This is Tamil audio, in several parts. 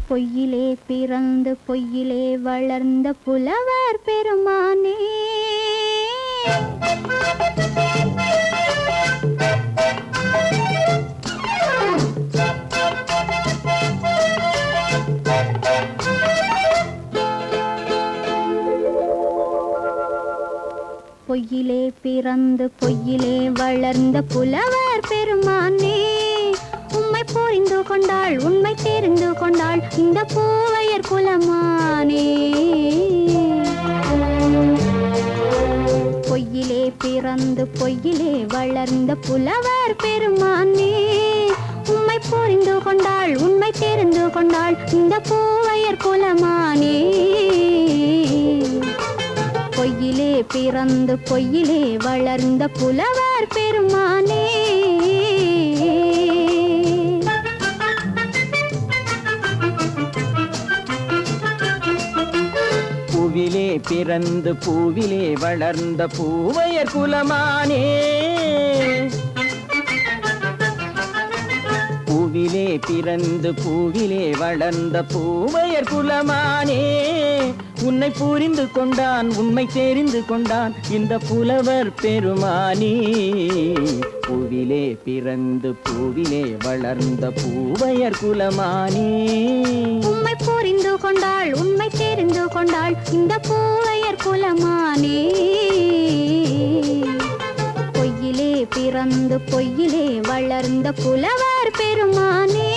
பொய்யிலே பிறந்து பொய்யிலே வளர்ந்த புலவர் பெருமானே, பொய்யிலே பிறந்து பொய்யிலே வளர்ந்த புலவர் பெருமானே, உம்மை புரிந்து கொண்டாள் உண்மை தெரிந்து கொண்டாள் இந்த பூவையர் குலமானே. பொய்யிலே பிறந்து பொய்யிலே வளர்ந்த புலவர் பெருமானே, உம்மை புரிந்து கொண்டாள் உண்மை தெரிந்து கொண்டாள் இந்த பூவையர் குலமானே. பொய்யிலே பிறந்து பொய்யிலே வளர்ந்த புலவர் பெருமானே. பூவிலே பிறந்து பூவிலே வளர்ந்த பூவையர் குலமானே, பூவிலே பிறந்து பூவிலே வளர்ந்த பூவையர் குலமானே, உன்னை புரிந்து கொண்டான் உண்மை தெரிந்து கொண்டான் இந்த புலவர் பெருமானே. பூவிலே பிறந்து பூவிலே வளர்ந்த பூவையர் குலமானே, உம்மை புரிந்து கொண்டாள் உண்மை தெரிந்து கொண்டாள் இந்த பூவையர் குலமானே. பொய்யிலே பிறந்து பொய்யிலே வளர்ந்த புலவர் பெருமானே.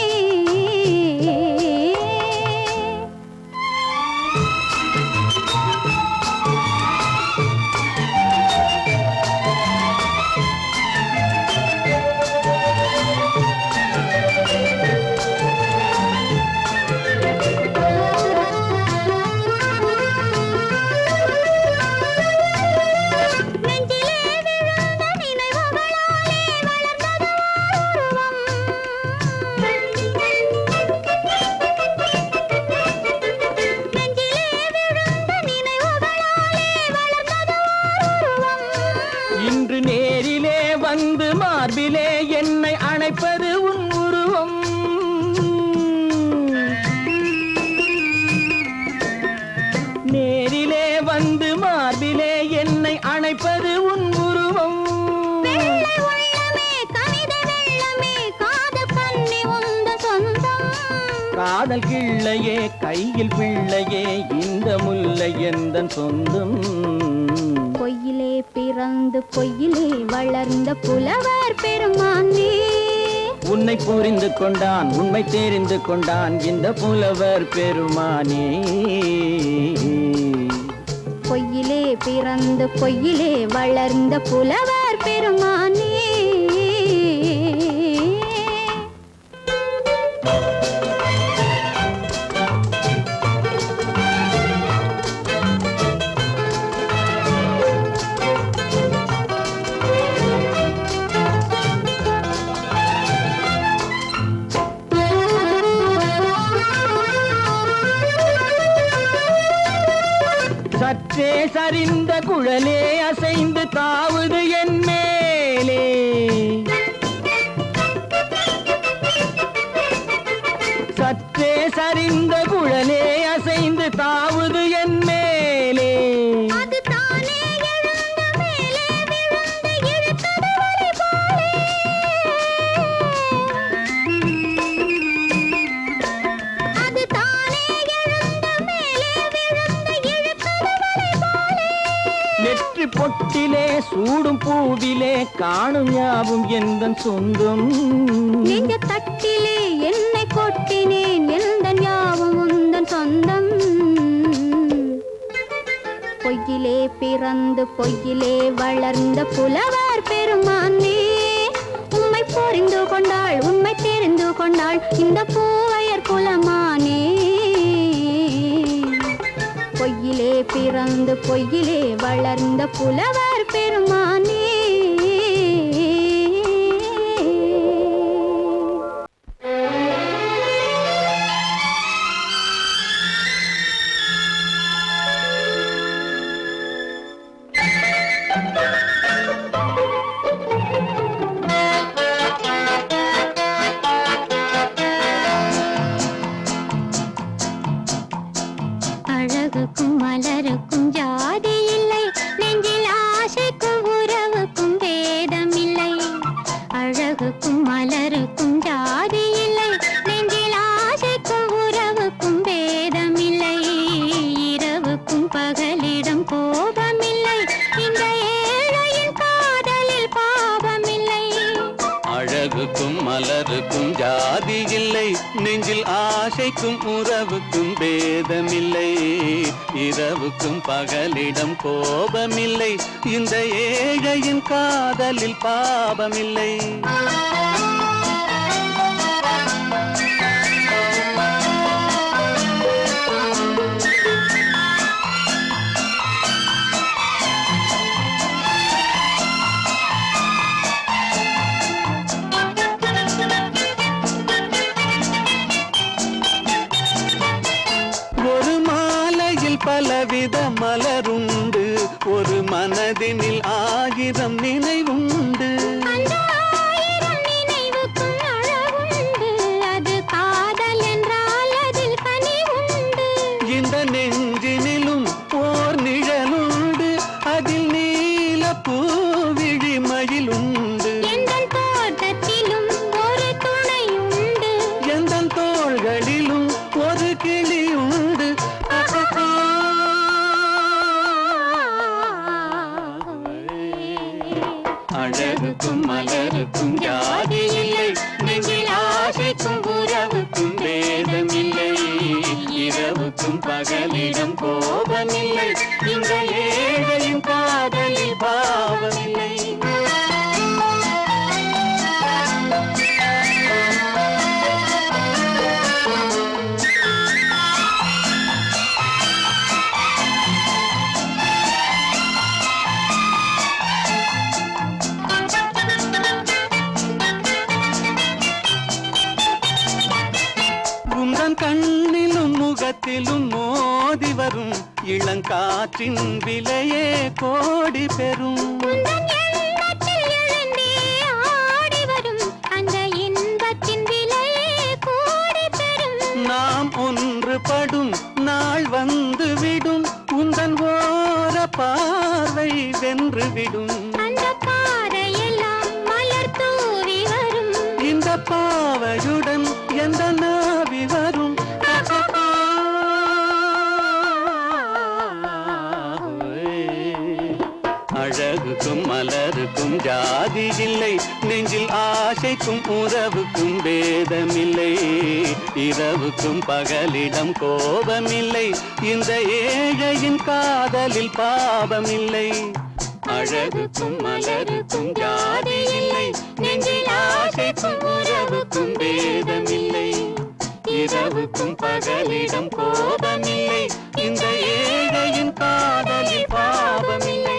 இன்று நேரிலே வந்து மார்பிலே என்னை அணைப்பது உன் உருவம், நேரிலே வந்து மார்பிலே என்னை அணைப்பது உன் உருவம். காதல் கிள்ளையே கையில் பிள்ளையே இந்த முல்லை எந்தன் சொந்தம். பொய்யிலே பிறந்து பொய்யிலே வளர்ந்த புலவர் பெருமானே, உன்னை புரிந்து கொண்டான் உண்மை தெரிந்து கொண்டான் இந்த புலவர் பெருமானே. பொய்யிலே பிறந்து பொய்யிலே வளர்ந்த புலவர் பெருமானே. சற்றே சரிந்த குழலே அசைந்து தாவுது என் மேலே, சற்றே சரிந்த குழலே அசைந்து தாவுது என் மேலே. நெற்றி பொட்டிலே சூடும் பூவிலே காணும் யாவும் எந்தன் சொந்தம். நெஞ்ச தட்டிலே என்னை கொட்டினேன் எந்தன் யாவும் உந்தன் சொந்தம். பொய்யிலே பிறந்து பொய்யிலே வளர்ந்த புலவர் பெருமானே, உம்மை புரிந்து கொண்டாள் உண்மை தெரிந்து கொண்டாள் இந்த பூவையர் குலமானே. பொய்யிலே பிறந்து பொய்யிலே வளர்ந்த புலவர் பெருமானே. அழகுக்கும் மலருக்கும் ஜாதி இல்லை, நெஞ்சில் ஆசைக்கும் உறவுக்கும் பேதமில்லை. இரவுக்கும் பகலிடம் கோபமில்லை, இந்த ஏழையின் காதலில் பாவமில்லை. பலவித மலருண்டு, ஒரு மனதினில் 1000 நினைவுண்டு. இந்த நெஞ்சினிலும் ஓர் நிழலுண்டு, அதில் நீல பூவிழி மயிலுண்டு. எந்தன் தோட்டத்திலும் ஒரு துணையுண்டு, எந்தன் தோள்களிலும் ஒரு கிளியுண்டு. அழகுக்கும் மலருக்கும் ஜாதி இல்லை, நெஞ்சில் ஆசைக்கும் உறவுக்கும் பேதமில்லை. இரவுக்கும் பகலிடம் கோபமில்லை, இந்த ஏழையின் காதலில் பாவமில்லை. கண்ணிலும் முகத்திலும் மோதி வரும் இளங்காற்றின் விலையே கோடி பெறும். நாம் ஒன்றுபடும் நாள் வந்து விடும், உந்தன் ஓர பார்வை வென்றுவிடும். இந்த பாவையுடன் எந்த நாவி வரும். அழகுக்கும் மலருக்கும் ஜாதி இல்லை, நெஞ்சில் ஆசைக்கும் உறவுக்கும் பேதமில்லை. இரவுக்கும் பகலிடம் கோபமில்லை, இந்த ஏழையின் காதலில் பாவமில்லை. அழகுக்கும் மலருக்கும் ஜாதி இல்லை, நெஞ்சில் ஆசைக்கும் உறவுக்கும் பேதமில்லை. இரவுக்கும் பகலிடம் கோபமில்லை, இந்த ஏழையின் காதலில் பாவமில்லை.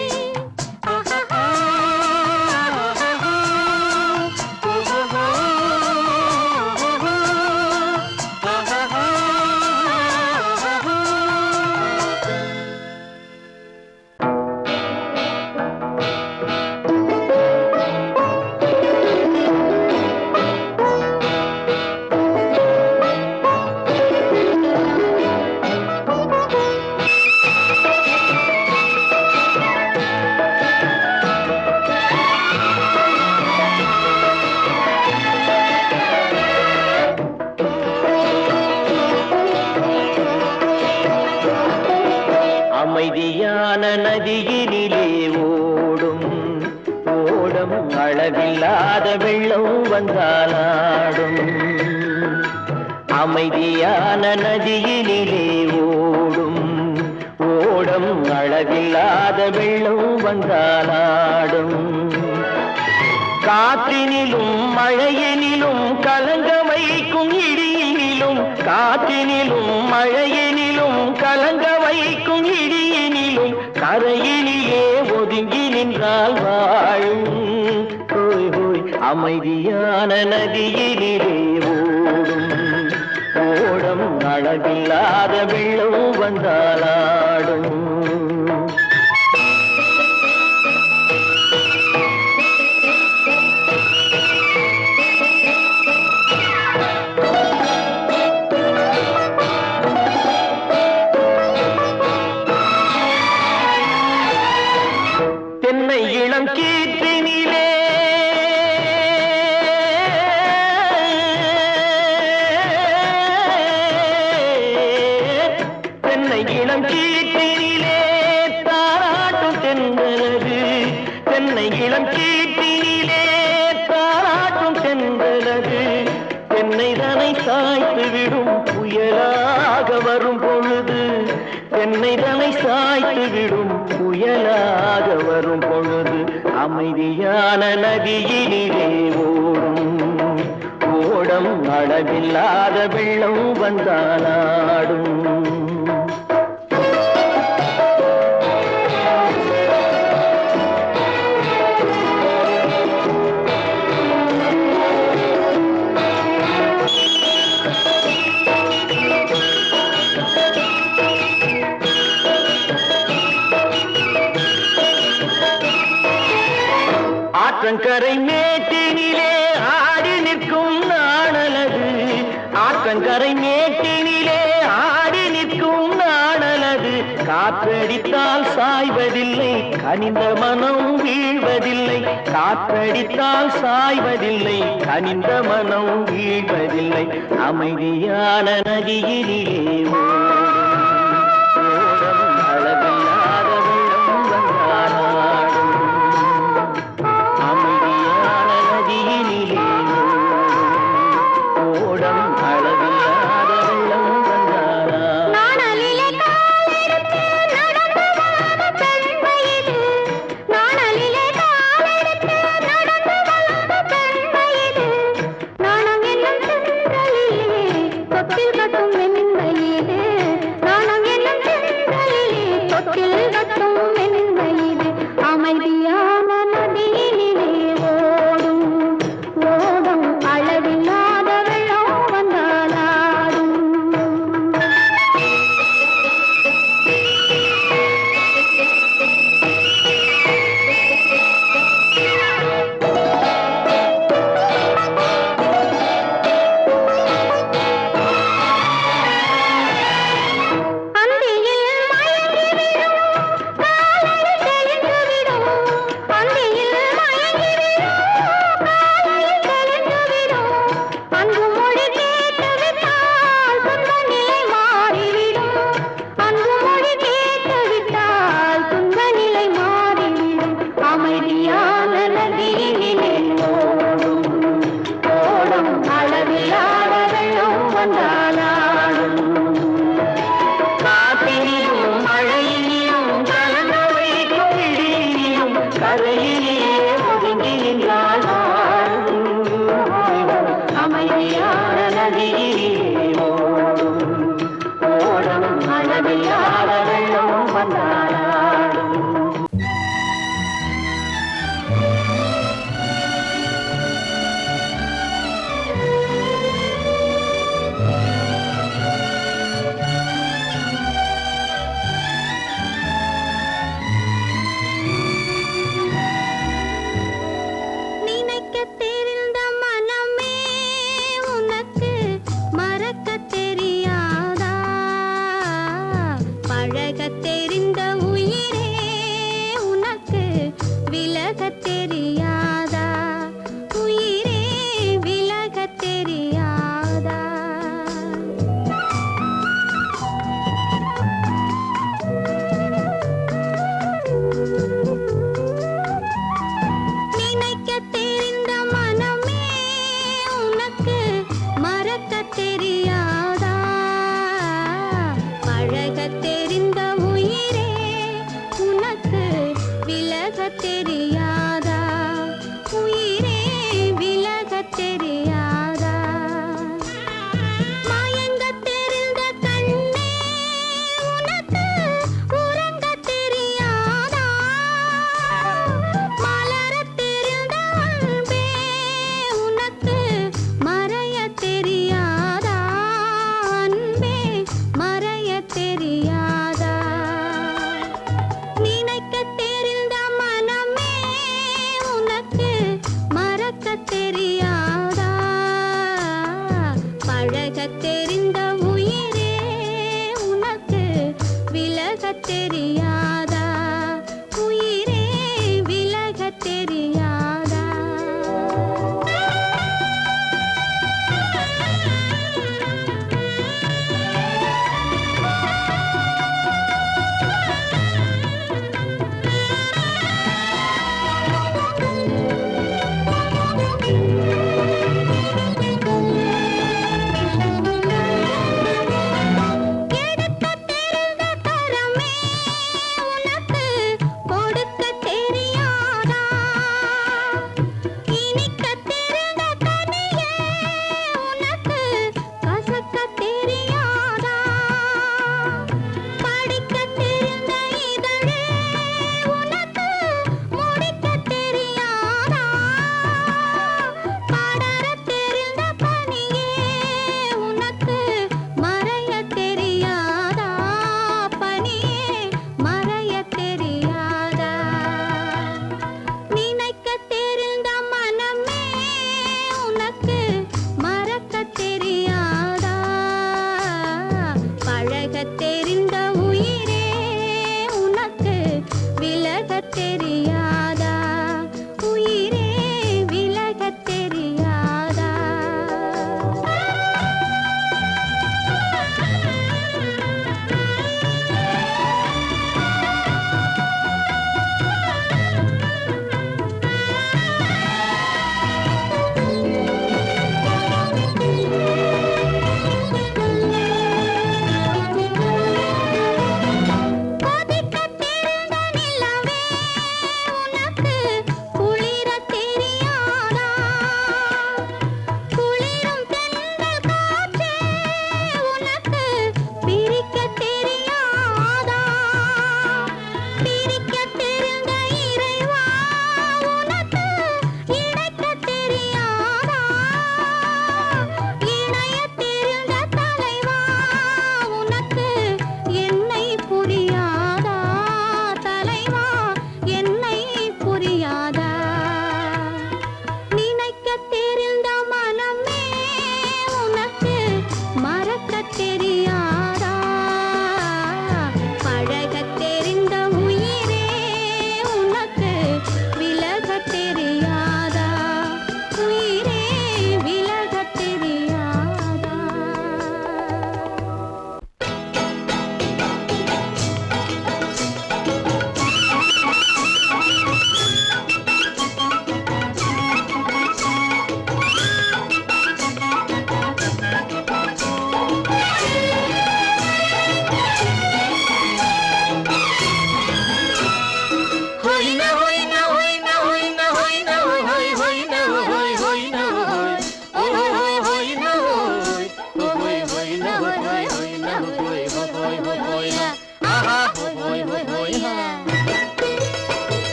அமைதியான நதியினிலே ஓடும் ஓடம், அளவில்லாத வெள்ளம் வந்தாலாடும். அமைதியான நதியினிலே ஓடும் ஓடம், அளவில்லாத வெள்ளம் வந்தாலாடும். காற்றினிலும் மழையினிலும் கலங்க வைக்கும் இடியினிலும், காற்றினிலும் மழையினிலும் கலங்க வைக்கும் இடியினிலும், கரையினிலே ஒதுங்கி நின்றால் வாழும். ஹோய் ஹோய் அமைதியான நதியினிலே ஓடும் ஓடம், அளவில்லாத வெள்ளம் வந்தாலாடும். தென்னை இளம் கீற்றினிலே தென்னை இளம் கீற்றினிலே தாராட்டும் தென்றலது, தென்னை இளம் கீற்றினிலே தாராட்டும் தென்றல். அழகு தென்னைதனை சாய்த்து விடும் புயலாக வரும் பொழுது தென்னைதனை சாய்த்து விடும் புயலாக வரும் பொழுது அமைதியான நதியினிலே ஓடும் ஓடம் அளவில்லாத வெள்ளம் வந்தாலாடும் ஆற்றங்கரை மேட்டினிலே ஆடி நிற்கும் நாணலது ஆற்றங்கரை மேட்டினிலே ஆடி நிற்கும் நாணலது காற்றடித்தால் சாய்வதில்லை கனிந்த மனம் வீழ்வதில்லை காற்றடித்தால் சாய்வதில்லை கனிந்த மனம் வீழ்வதில்லை அமைதியான நதியினிலே ஓடும் அளவில்லாத வெள்ளம் வந்தாலாடும் அமைதியான நதியினிலே ஓடம் அளவில்லாத வெள்ளம் வந்தாலாடும் நாணலிலே காலெடுத்து நடந்து வளர்ந்த பெண் வயது நாணலிலே காலெடுத்து நடந்து வளர்ந்த பெண் வயது நாணம் என்னும் சென்றலிலே தொட்டில் கட்டும் மென் வயது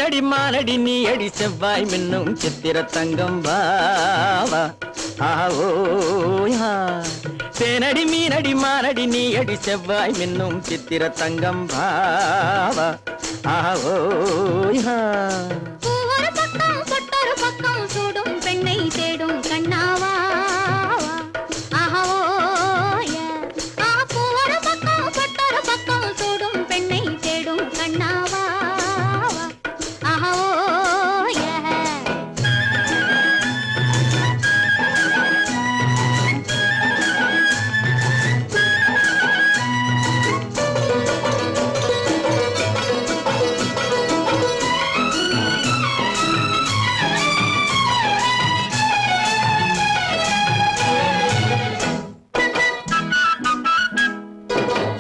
தேனடி மானடி நீ அடி செவ்வாய் மின்னும் சித்திர தங்கம் வாவா ஆவோயா தேனடி மீனடி மானடி நீ அடி செவ்வாய் மின்னும் சித்திர தங்கம் வாவா ஆவோயா பூவொரு பக்கம் பொட்டொரு பக்கம் சூடும் பெண்ணை தேடும் கண்ணாவா ஆஹோய பூவொரு பக்கம் பொட்டொரு பக்கம் சூடும் பெண்ணை தேடும் கண்ணாவா ஆஹோய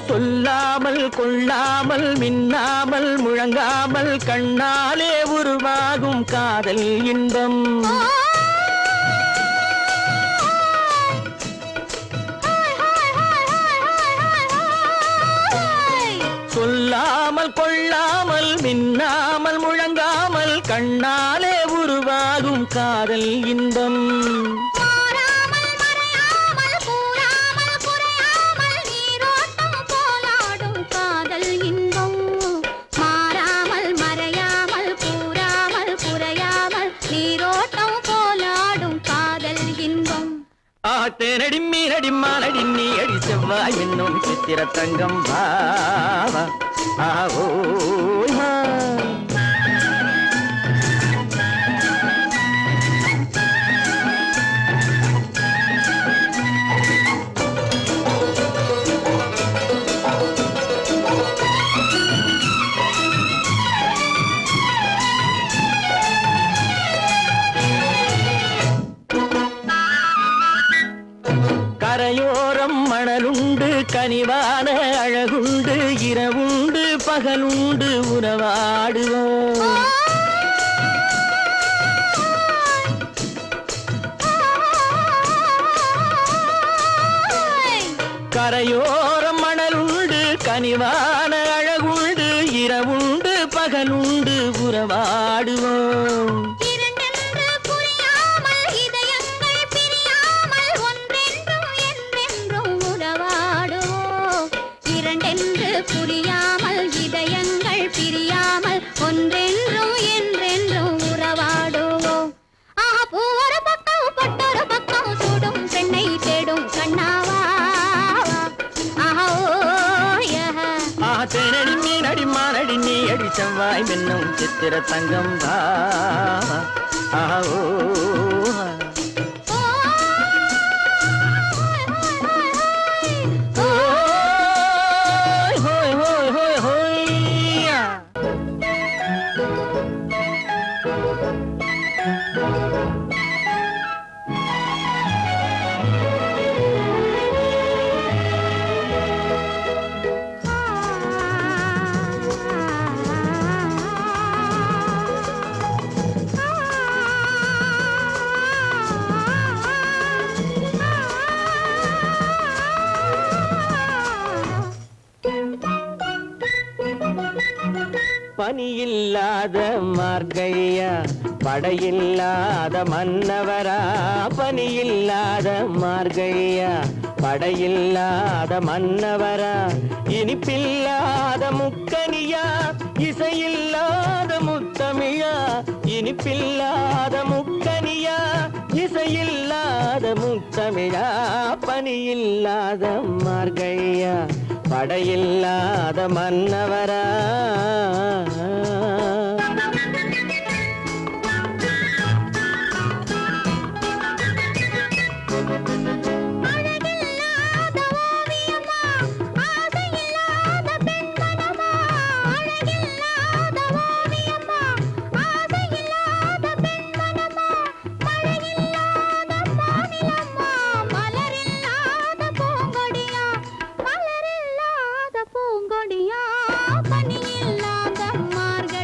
சொல்லாமல் கொள்ளாமல் மின்னாமல் முழங்காமல் கண்ணாலே உருவாகும் காதல் இன்பம் சொல்லாமல் கொள்ளாமல் மின்னாமல் முழங்காமல் கண்ணாலே உருவாகும் காதல் இன்பம் மாறாமல் மறையாமல் கூறாமல் குறையாமல் நீரோட்டம் போலாடும் காதல் இன்பம் மாறாமல் மறையாமல் கூறாமல் குறையாமல் நீரோட்டம் போலாடும் காதல் இன்பம் தேனடி மீனடி மானடி நீ அடி செவ்வாய் என்னும் சித்திர தங்கம் பாவா ஆவோயா கரையோரம் மணலுண்டு கனிவான அழகுண்டு இரவுண்டு பகலுண்டு உறவாடுவோம் கரையோரம் மணலுண்டு கனிவான அழகுண்டு இரவுண்டு பகலுண்டு உறவாடுவோம் இரண்டென்று புரியாமல் இதயங்கள் பிரியாமல் ஒன்றென்றும் என்றென்றும் உறவாடுவோம் இரண்டென்று புரியாமல் இதயங்கள் பிரியாமல் ஒன்றென்றும் என்றென்றும் உறவாடுவோம் பூவொரு பக்கம் பொட்டொரு பக்கம் சூடும் பெண்ணை தேடும் கண்ணாவா தேனடி மீனடி மானடி நீ அடி செவ்வாய் மின்னும் சித்திர தங்கம் பாவா ஆவோ பனியில்லாத மார்கழியா படையில்லாத மன்னவரா பனியில்லாத மார்கழியா படையில்லாத மன்னவரா இனிப்பில்லாத முக்கனியா இசையில்லாத முத்தமிழா இனிப்பில்லாத முக்கனியா இசையில்லாத முத்தமிழா பனியில்லாத மார்கழியா படையில்லாத மன்னவரா அழகில்லாத ஓவியமா ஆசையில்லாத பெண்மனமா அழகில்லாத ஓவியமா ஆசையில்லாத பெண்மனமா மழையில்லாத மாநிலமா மலரில்லாத பூங்கொடியா மலரில்லாத பூங்கொடியா பனியில்லாத மார்கழியா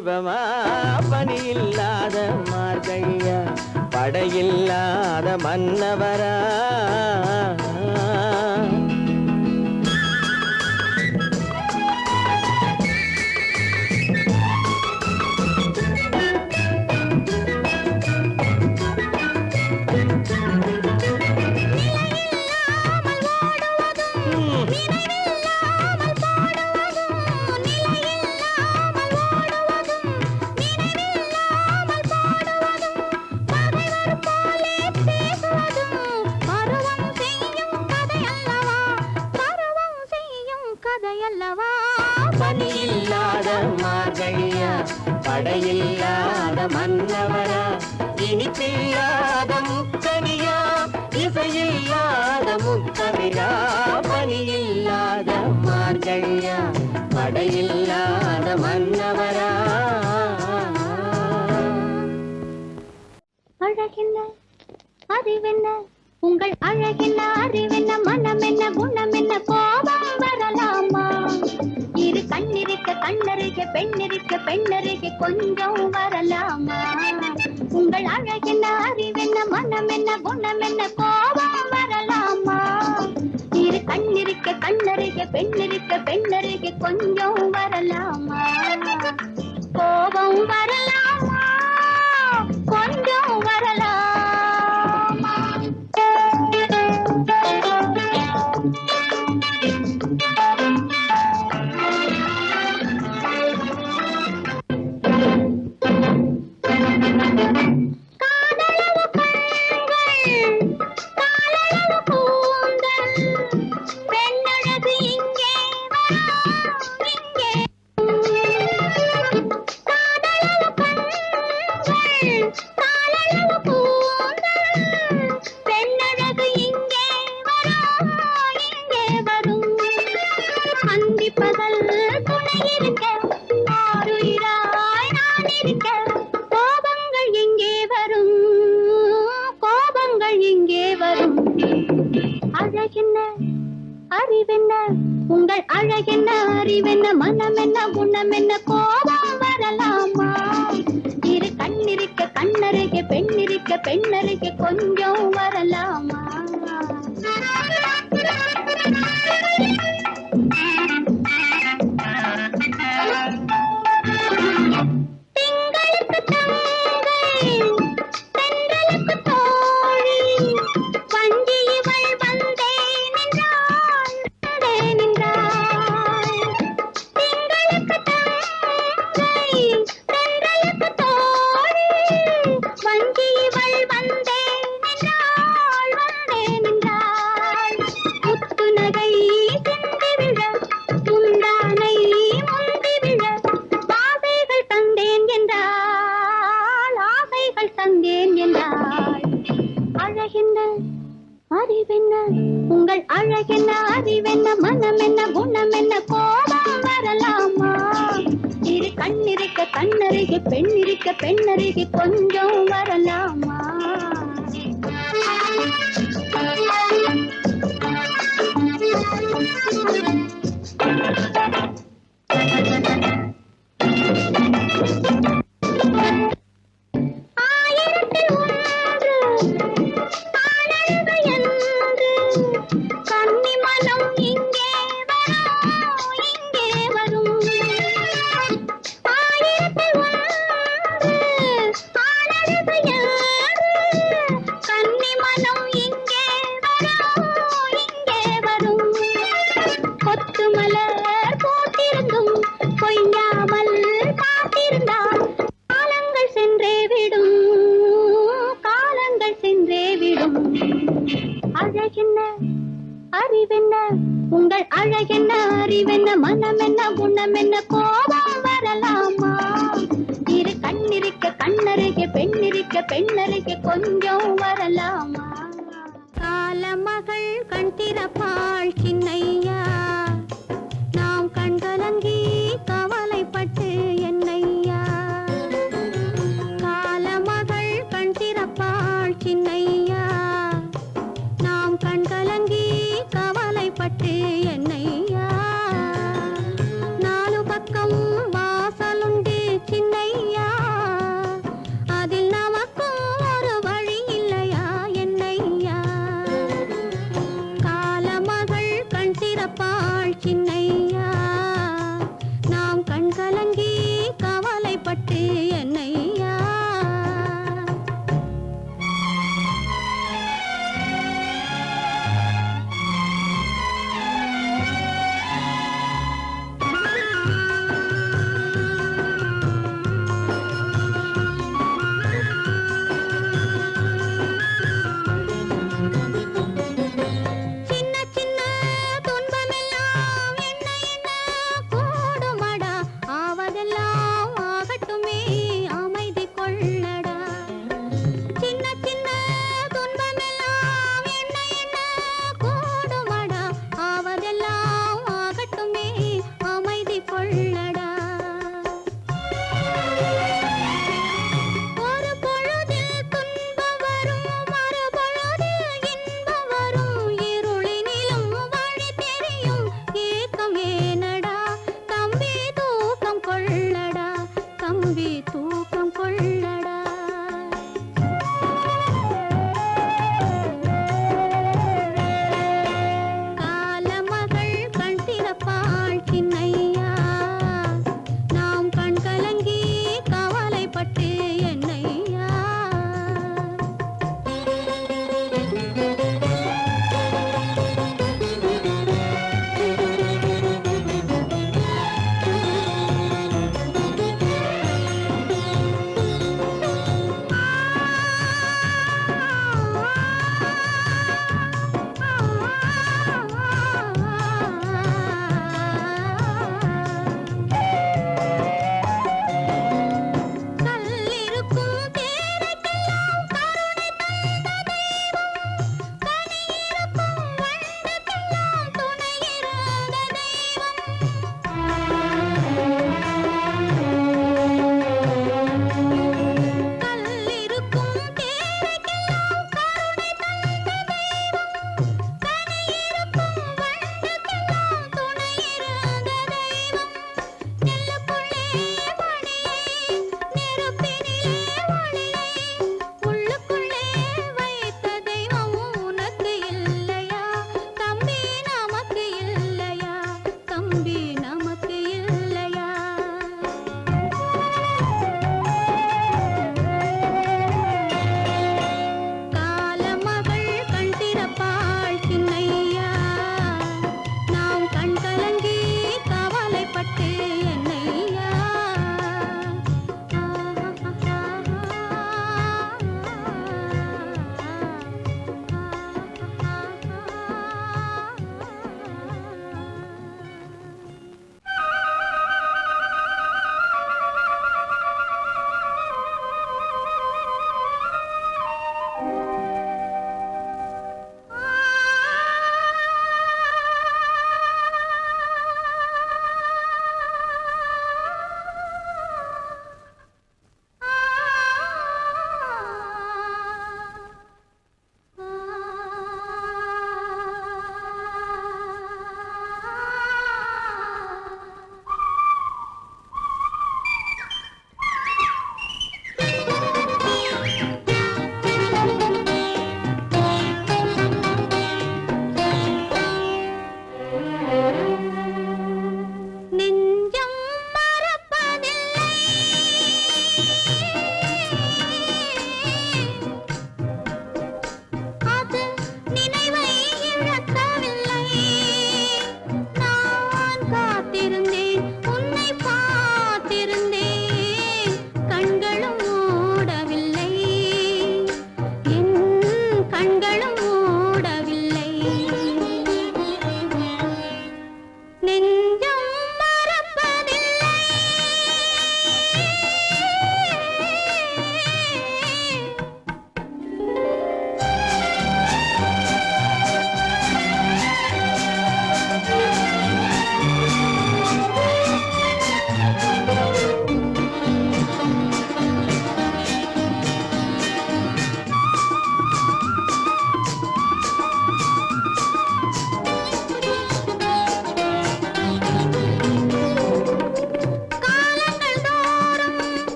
சமீபமா பனி இல்லாத மார்கழியா படையில்லாத மன்னவரா பனியில்லாத மார்கழியா படையில்லாத மன்னவரா இனிப்பில்லாத முக்கனியா இசையில்லாத முக்கவிரா பனியில்லாத மார்கழியா படையில்லாத மன்னவரா அழகென்ன அறிவென்ன உங்கள் அழகென்ன அறிவென்ன மனம் என்ன குணம் என்ன கோபம் வரலாமா இரு கண்ணிருக்க கண்ணருக பெண்ணிருக்க பெண்ணருக கொஞ்சம் வரலாமா உங்கள் அழகென்ன அறிவென்ன மனம் என்ன குணம் என்ன கோபம் வரலாமா இரு கண்ணிருக்க கண்ணருக பெண்ணிருக்க பெண்ணருக கொஞ்சம் வரலாமா கோபம் வரலாமா கொஞ்சம் வரலாமா அறிவென்ன உங்கள் அழகென்ன அறிவென்ன மனம் என்ன குணம் என்ன கோபம் வரலாமா இரு கண்ணிருக்க கண்ணருக பெண்ணிருக்க பெண்ணருக கொஞ்சம் வரலாமா உங்கள் அழகென்ன அறிவென்ன மனம் என்ன குணம் என்ன கோபம் வரலாமா இரு கண்ணிருக்க கண்ணருக பெண்ணிருக்க பெண்ணருக கொஞ்சம் வரலாமா அறிவென்ன உங்கள் அழகென்ன அறிவென்ன மனம் என்ன குணம் என்ன கோபம் வரலாமா இரு கண்ணிருக்க கண்ணருக பெண்ணிருக்க பெண்ணருக கொஞ்சம் வரலாமா காலமகள் கண் திறப்பாள் சின்னையா நாம் கண்கலங்கி கவலைப்பட்டு என்னையா காலமகள் கண் திறப்பாள் சின்னையா நாம் கண்கலங்கி கவலைப்பட்டு என்னையா நாலு பக்கம் வாசலுண்டு சின்ன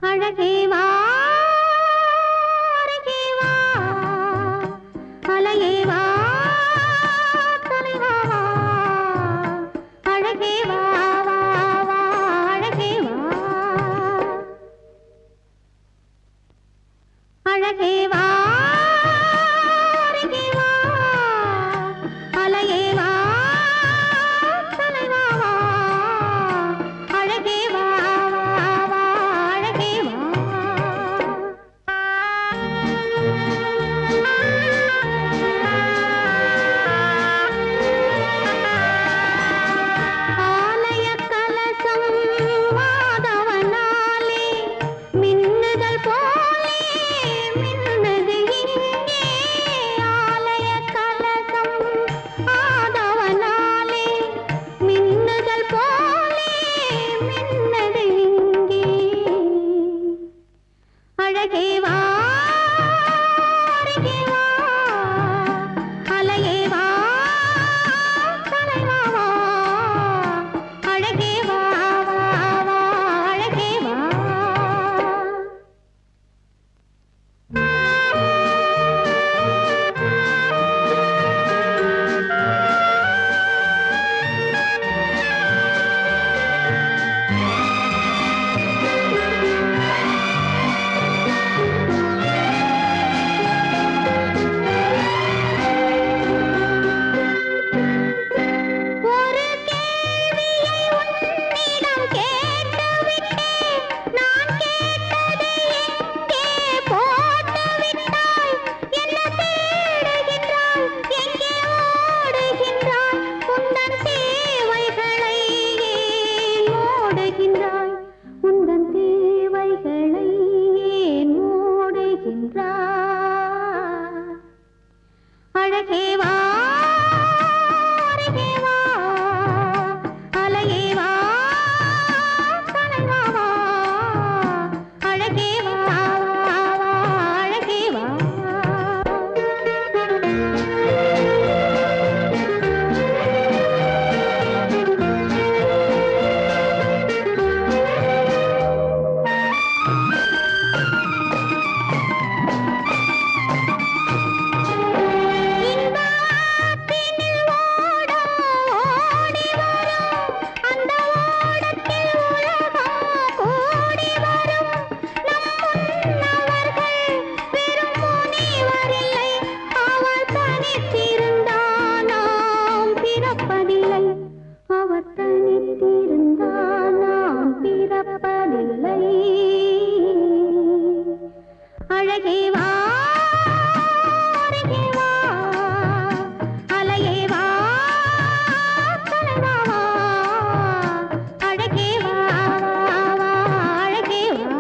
அழகே வா அருகே வா அலையே வா தலைவா வா அழகே வா வா வா அழகே வா அழகே வா அருகே வா அலையே வா தலைவா வா அழகே வா வா வா அழகே வா ஆலய கலசம் மாதவனாலே மின்னுதல் போலே மின்னது இங்கே ஆலய கலசம் மாதவனாலே மின்னுதல் போலே மின்னது இங்கே அழகே வா அருகே வா அலையே வா தலைவா வா அழகே வா வா வா அழகே வா ஒரு கேள்வியை உன்னிடம் கேட்டுவிட்டேன் நான் கேட்டதை எங்கே போட்டுவிட்டாய் என்ன தேடுகின்றாய் எங்கே ஓடுகின்றாய் உந்தன் தேவைகளை ஏன் ஓடுகின்றாய் உந்தன் தேவைகளை ஏன் ஓடுகின்றாய் அழகே வா அருகே வா அலையே வா தலைவா வா அழகே வா வா வா அழகே வா இன்பத்தினில் ஓட ஓடி வரும் அந்த ஓடத்தில் உலகம் கூடி வரும் நம் முன்னவர்கள் பெரும் முனிவரில்லை அவர் தனித்திருந்தால் நாம் பிறப்பதில்லை அவர் தனித்திருந்தால் நாம் பிறப்பதில்லை அழகே வா அருகே வா அலையே வா தலைவா வா அழகே வா வா வா அழகே வா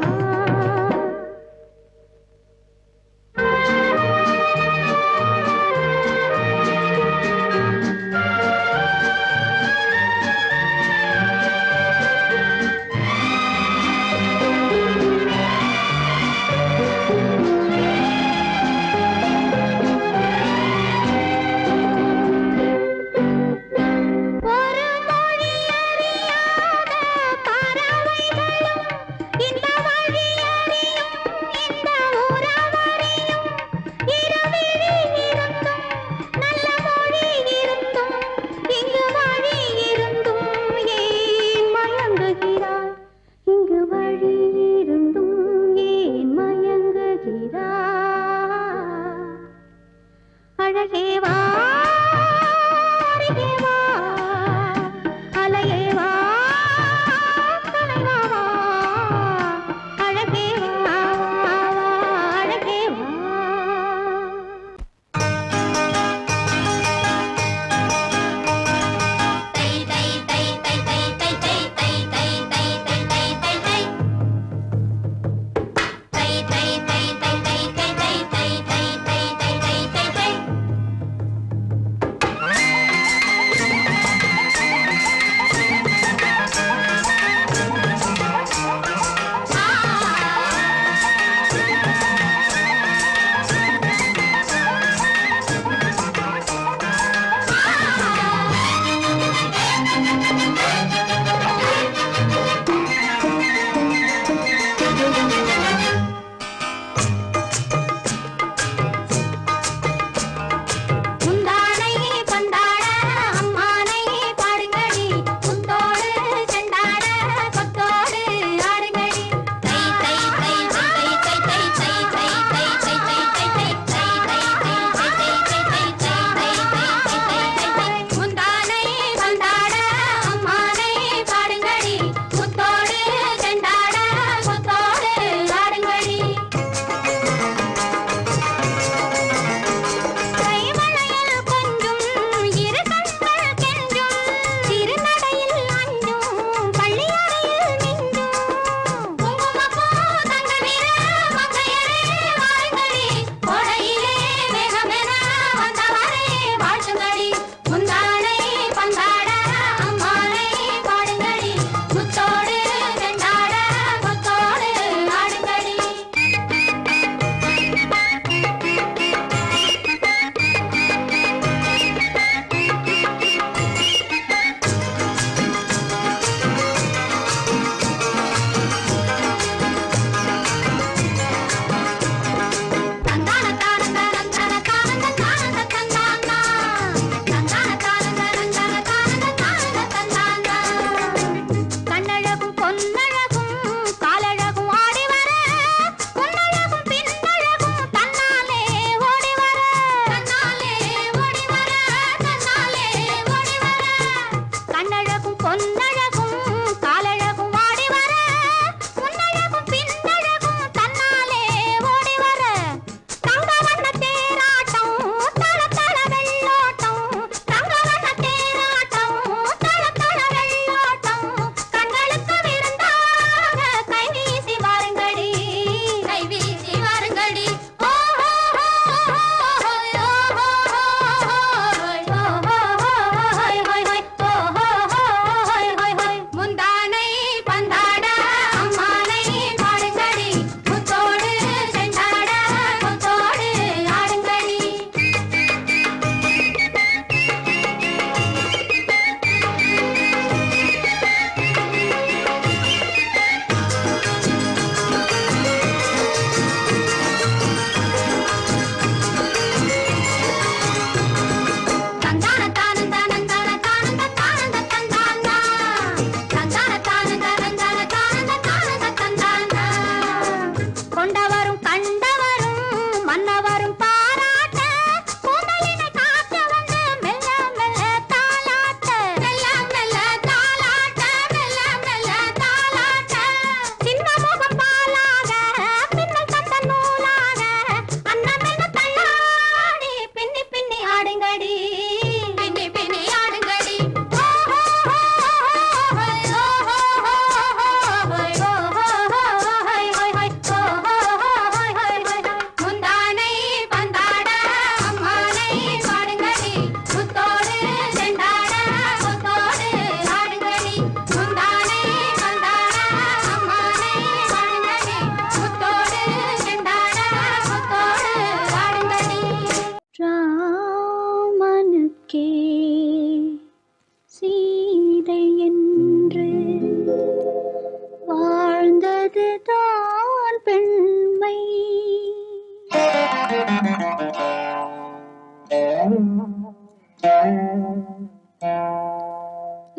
தான் பெண்மை.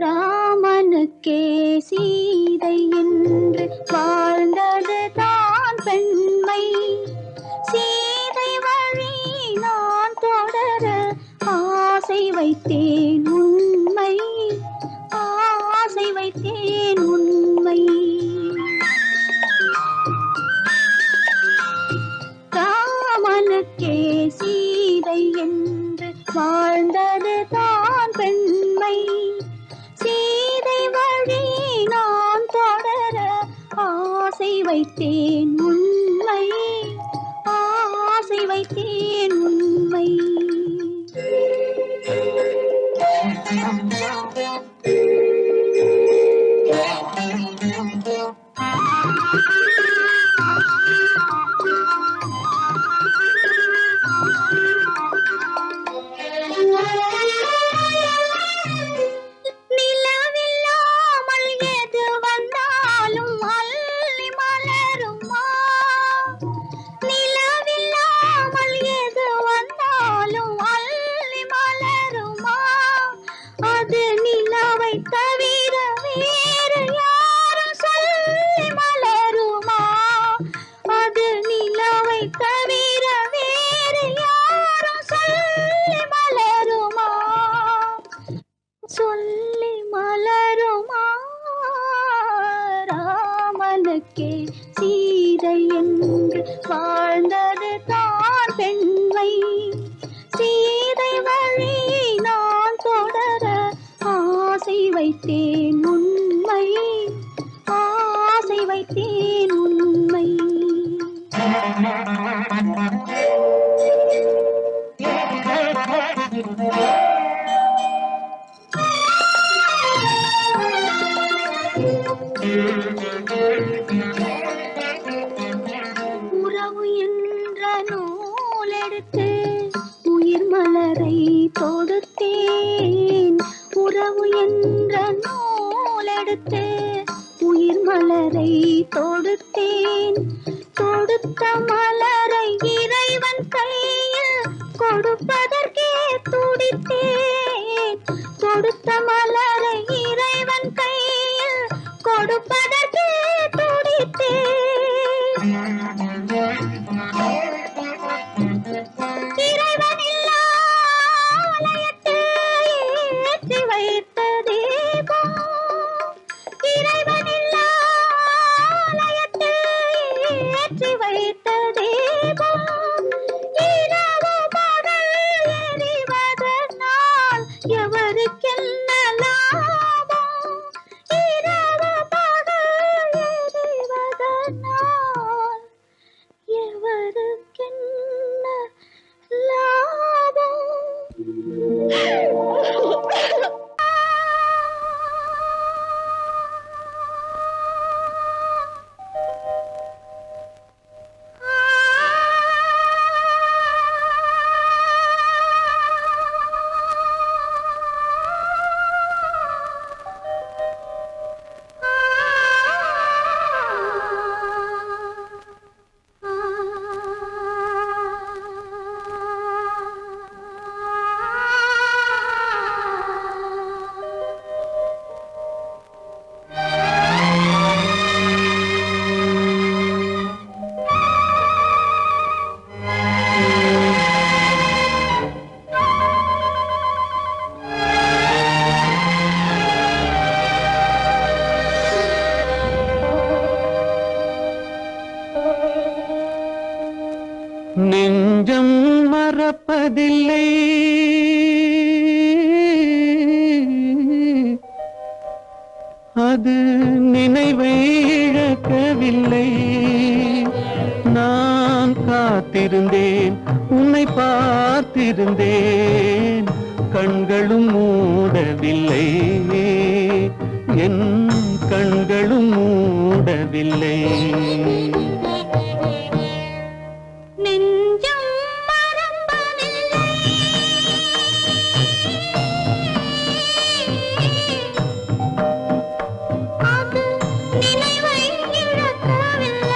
ராமனுக்கே சீதை என்று வாழ்ந்தது தான் பெண்மை. சீதை வழி நான் தொடர ஆசை வைத்தேன் உண்மை, ஆசை வைத்தேன் உண்மை. ராமனுக்கே சீதை என்று வாழ்ந்தது தான் பெண்மை. சீதை வழி நான் தொடர ஆசை வைத்தேன் உண்மை, ஆசை வைத்தேன் உண்மை. நிலவில்லாமல் எது வந்தாலும் அள்ளி மலருமா? நிலவில்லாமல் எது வந்தாலும் அள்ளி மலருமா? அது நிலவை தவிர வேறு யாரும் சொல்லி மலருமா? அது நிலவை தவிர வேறு யாரும் சொல்லி மலருமா? சொல்லி மலருமா? ராமனுக்கே சீதை என்று வாழ்ந்தது தான் பெண்மை. சீதை வழி நான் தொடர ஆசை வைத்தேன் உண்மை, ஆசை வைத்தேன் உண்மை. உறவு என்ற நூலெடுத்து உயிர் மலரை தொடுத்தேன். உறவு என்ற நூலெடுத்து உயிர் மலரை தொடுத்தேன். தொடுத்த மலரை இறைவன் கையில் கொடுப்பதற்கே துடித்தேன். தொடுத்த மலரை இறைவன் கையில் கொடுப்பதற்கே துடித்தேன். இறைவன் இல்லா ஆலயத்தில் ஏற்றி வைத்த தீபம். இறைவன் இல்லா ஆலயத்தில் ஏற்றி வைத்த தீபம். இரவு பகல் எரிவதனால் எவருக்கென்ன லாபம்? இரவு பகல் எரிவதனால் எவருக்கென்ன லாபம்? நெஞ்சம் மறப்பதில்லை, அது நினைவை இழக்கவில்லை. நான் காத்திருந்தேன், உன்னை பார்த்திருந்தேன், கண்களும் மூடவில்லை, என் கண்களும் மூடவில்லை. நெஞ்சம் மறப்பதில்லை, அது நினைவை இழக்கவில்லை.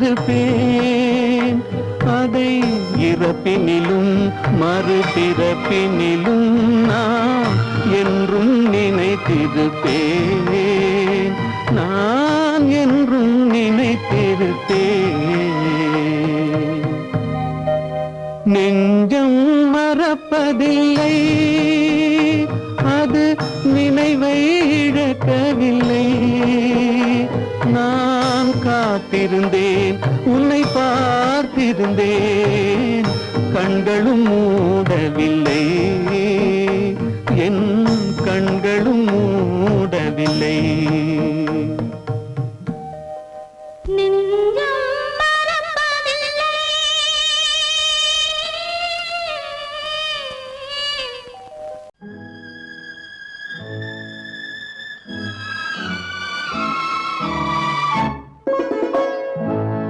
இருப்பேன். அதை இறப்பினிலும் மறுபிறப்பினிலும் நான் என்றும் நினைத்திருப்பேன். நான் என்றும் நினைத்திருப்பேன். நெஞ்சம் மறப்பதில்லை, அது நினைவை இழக்கவில்லை. நான் காத்திருந்தேன், உன்னை பார்த்திருந்தேன், கண்களும் மூடவில்லை, என் கண்களும் மூடவில்லை. நெஞ்சம் மறப்பதில்லை.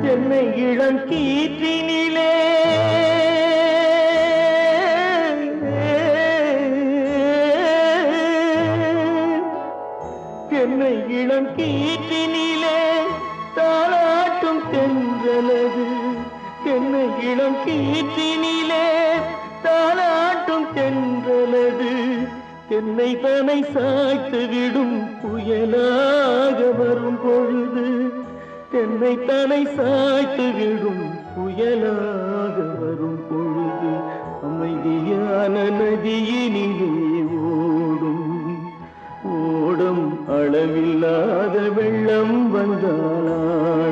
சென்னை இளம் கீற்றினிலே சென்னை இளம் கீற்றினிலே தாளாட்டும் தென்றலது. சென்னை இளம் கீற்றினிலே தாளாட்டும் தென்றலது. தென்னை தனை சாய்த்து விடும் புயலாக வரும் பொழுது. தென்னை தனை சாய்த்து விடும் புயலாக வரும் பொழுது. அமைதியான நதியினிலே ஓடும் ஓடும் அளவில்லாத வெள்ளம் வந்தாளாடும்.